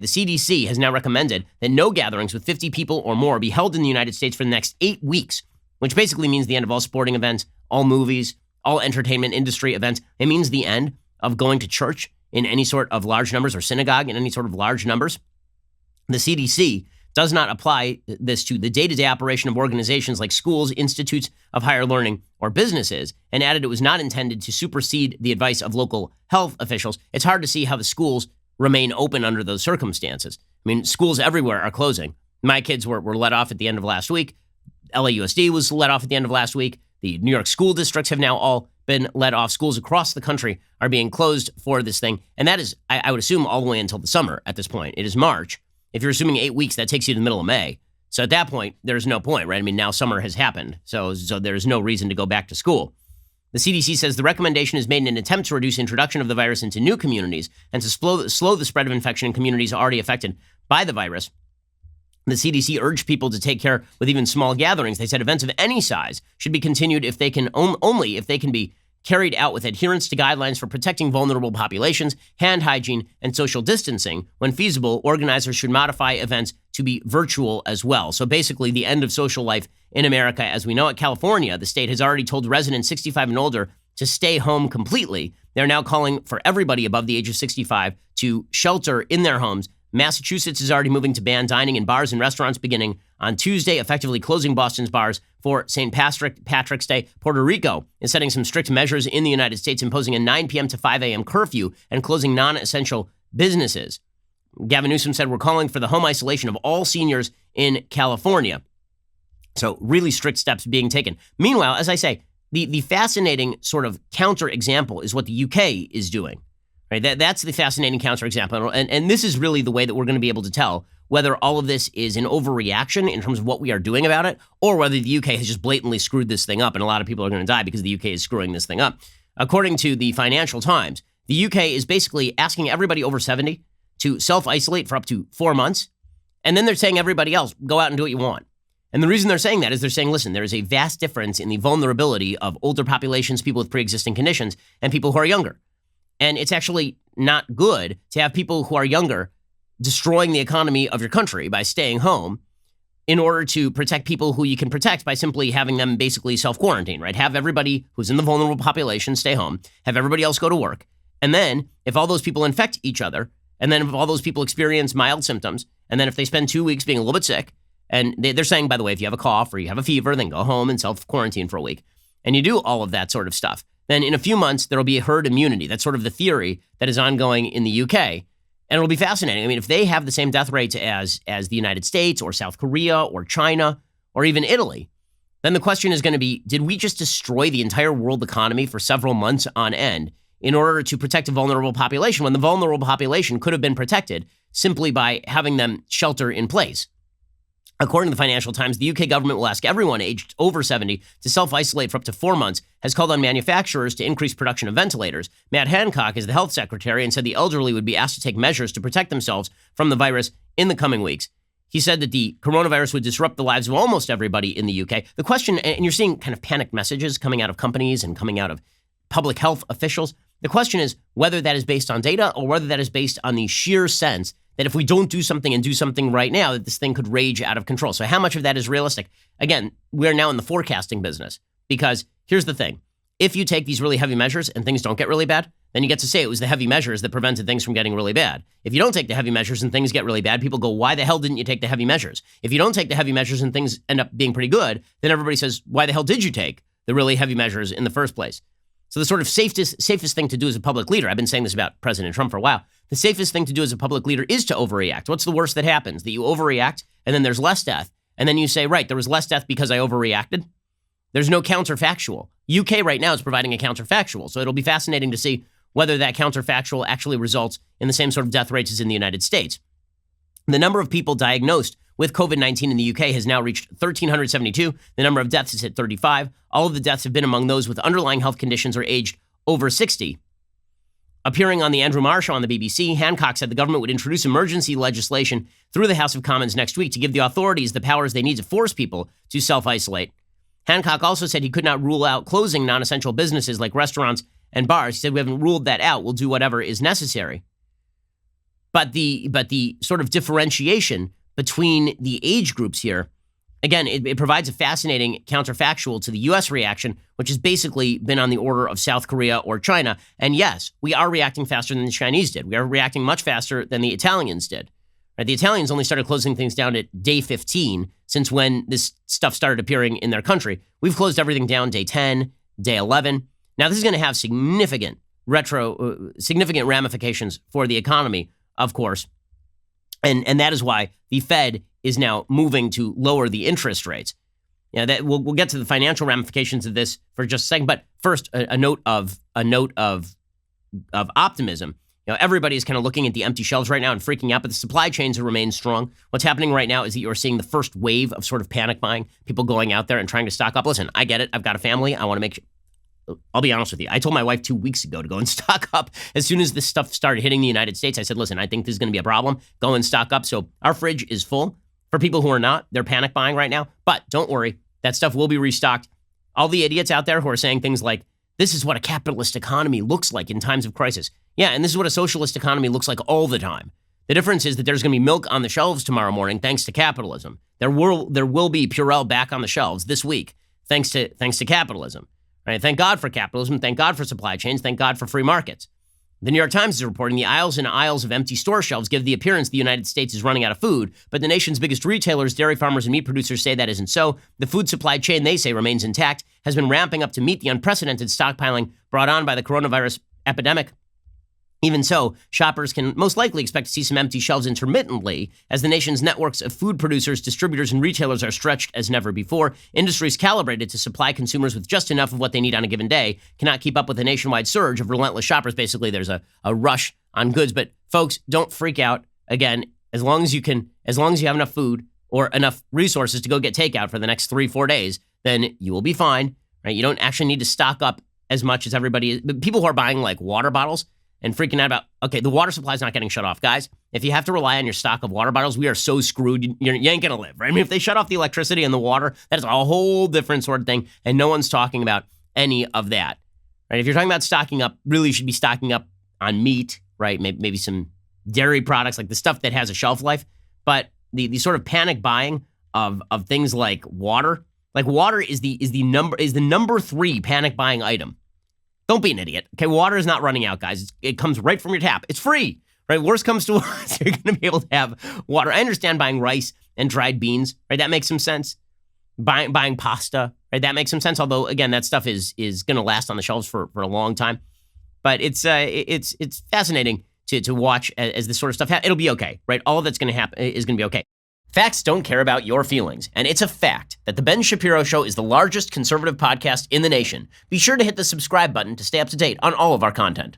The CDC has now recommended that no gatherings with 50 people or more be held in the United States for the next 8 weeks, which basically means the end of all sporting events, all movies, all entertainment industry events. It means the end of going to church in any sort of large numbers or synagogue in any sort of large numbers. The CDC does not apply this to the day-to-day operation of organizations like schools, institutes of higher learning, or businesses, and added it was not intended to supersede the advice of local health officials. It's hard to see how the schools remain open under those circumstances. I mean, schools everywhere are closing. My kids were let off at the end of last week. LAUSD was let off at the end of last week. The New York school districts have now all been let off. Schools across the country are being closed for this thing. And that is, I would assume, all the way until the summer at this point. It is March. If you're assuming 8 weeks, that takes you to the middle of May. So at that point, there's no point, right? I mean, now summer has happened. So there's no reason to go back to school. The CDC says the recommendation is made in an attempt to reduce introduction of the virus into new communities and to slow the spread of infection in communities already affected by the virus. The CDC urged people to take care with even small gatherings. They said events of any size should be continued if they can only if they can be carried out with adherence to guidelines for protecting vulnerable populations, hand hygiene, and social distancing. When feasible, organizers should modify events to be virtual as well. So basically, the end of social life in America as we know it. California, the state has already told residents 65 and older to stay home completely. They're now calling for everybody above the age of 65 to shelter in their homes. Massachusetts is already moving to ban dining in bars and restaurants beginning on Tuesday, effectively closing Boston's bars for St. Patrick's Day. Puerto Rico is setting some strict measures in the United States, imposing a 9 p.m. to 5 a.m. curfew and closing non-essential businesses. Gavin Newsom said we're calling for the home isolation of all seniors in California. So really strict steps being taken. Meanwhile, as I say, the fascinating sort of counterexample is what the UK is doing. Right? That's the fascinating counterexample. And this is really the way that we're going to be able to tell whether all of this is an overreaction in terms of what we are doing about it, or whether the UK has just blatantly screwed this thing up and a lot of people are going to die because the UK is screwing this thing up. According to the Financial Times, the UK is basically asking everybody over 70 to self-isolate for up to 4 months. And then they're saying everybody else, go out and do what you want. And the reason they're saying that is they're saying, listen, there is a vast difference in the vulnerability of older populations, people with pre-existing conditions, and people who are younger. And it's actually not good to have people who are younger destroying the economy of your country by staying home in order to protect people who you can protect by simply having them basically self-quarantine, right? Have everybody who's in the vulnerable population stay home, have everybody else go to work. And then if all those people infect each other, and then if all those people experience mild symptoms, and then if they spend 2 weeks being a little bit sick, and they're saying, by the way, if you have a cough or you have a fever, then go home and self-quarantine for a week. And you do all of that sort of stuff. Then in a few months, there will be a herd immunity. That's sort of the theory that is ongoing in the UK. And it'll be fascinating. I mean, if they have the same death rates as the United States or South Korea or China or even Italy, then the question is going to be, did we just destroy the entire world economy for several months on end in order to protect a vulnerable population when the vulnerable population could have been protected simply by having them shelter in place? According to the Financial Times, the UK government will ask everyone aged over 70 to self-isolate for up to 4 months, has called on manufacturers to increase production of ventilators. Matt Hancock is the health secretary and said the elderly would be asked to take measures to protect themselves from the virus in the coming weeks. He said that the coronavirus would disrupt the lives of almost everybody in the UK. The question, and you're seeing kind of panicked messages coming out of companies and coming out of public health officials. The question is whether that is based on data or whether that is based on the sheer sense that if we don't do something and do something right now, that this thing could rage out of control. So how much of that is realistic? Again, we're now in the forecasting business because here's the thing. If you take these really heavy measures and things don't get really bad, then you get to say it was the heavy measures that prevented things from getting really bad. If you don't take the heavy measures and things get really bad, people go, why the hell didn't you take the heavy measures? If you don't take the heavy measures and things end up being pretty good, then everybody says, why the hell did you take the really heavy measures in the first place? So the sort of safest thing to do as a public leader, I've been saying this about President Trump for a while, the safest thing to do as a public leader is to overreact. What's the worst that happens? That you overreact and then there's less death. And then you say, right, there was less death because I overreacted. There's no counterfactual. UK right now is providing a counterfactual. So it'll be fascinating to see whether that counterfactual actually results in the same sort of death rates as in the United States. The number of people diagnosed with COVID-19 in the UK has now reached 1,372. The number of deaths has hit 35. All of the deaths have been among those with underlying health conditions or aged over 60. Appearing on the Andrew Marr Show on the BBC, Hancock said the government would introduce emergency legislation through the House of Commons next week to give the authorities the powers they need to force people to self-isolate. Hancock also said he could not rule out closing non-essential businesses like restaurants and bars. He said, we haven't ruled that out. We'll do whatever is necessary. But the sort of differentiation between the age groups here, again, it provides a fascinating counterfactual to the U.S. reaction, which has basically been on the order of South Korea or China. And yes, we are reacting faster than the Chinese did. We are reacting much faster than the Italians did. Right? The Italians only started closing things down at day 15 since when this stuff started appearing in their country. We've closed everything down day 10, day 11. Now, this is going to have significant ramifications for the economy, of course. And that is why the Fed is now moving to lower the interest rates. That we'll get to the financial ramifications of this for just a second. But first, a note of optimism. Everybody's kind of looking at the empty shelves right now and freaking out, but the supply chains have remained strong. What's happening right now is that you're seeing the first wave of sort of panic buying, people going out there and trying to stock up. Listen, I get it. I've got a family. I want to make sure. I'll be honest with you. I told my wife 2 weeks ago to go and stock up. As soon as this stuff started hitting the United States, I said, listen, I think this is going to be a problem. Go and stock up. So our fridge is full. For people who are not, they're panic buying right now. But don't worry, that stuff will be restocked. All the idiots out there who are saying things like, this is what a capitalist economy looks like in times of crisis. Yeah, and this is what a socialist economy looks like all the time. The difference is that there's going to be milk on the shelves tomorrow morning thanks to capitalism. There will be Purell back on the shelves this week thanks to capitalism. Right? Thank God for capitalism. Thank God for supply chains. Thank God for free markets. The New York Times is reporting the aisles and aisles of empty store shelves give the appearance the United States is running out of food, but the nation's biggest retailers, dairy farmers, and meat producers say that isn't so. The food supply chain, they say, remains intact, has been ramping up to meet the unprecedented stockpiling brought on by the coronavirus epidemic. Even so, shoppers can most likely expect to see some empty shelves intermittently as the nation's networks of food producers, distributors, and retailers are stretched as never before. Industries calibrated to supply consumers with just enough of what they need on a given day cannot keep up with a nationwide surge of relentless shoppers. Basically, there's a rush on goods. But folks, don't freak out. Again, as long as you have enough food or enough resources to go get takeout for the next 3-4 days, then you will be fine. Right? You don't actually need to stock up as much as everybody is. But people who are buying like water bottles and freaking out about, okay, the water supply is not getting shut off. Guys, if you have to rely on your stock of water bottles, we are so screwed, you ain't going to live, right? I mean, if they shut off the electricity and the water, that is a whole different sort of thing, and no one's talking about any of that, right? If you're talking about stocking up, really you should be stocking up on meat, right? Maybe some dairy products, like the stuff that has a shelf life, but the sort of panic buying of things like water is the number 3 panic buying item. Don't be an idiot. Okay, water is not running out, guys. It comes right from your tap. It's free, right? Worst comes to worst, you're going to be able to have water. I understand buying rice and dried beans, right? That makes some sense. Buying pasta, right? That makes some sense. Although, again, that stuff is going to last on the shelves for a long time. But it's fascinating to watch as this sort of stuff. It'll be okay, right? All that's going to happen is going to be okay. Facts don't care about your feelings, and it's a fact that The Ben Shapiro Show is the largest conservative podcast in the nation. Be sure to hit the subscribe button to stay up to date on all of our content.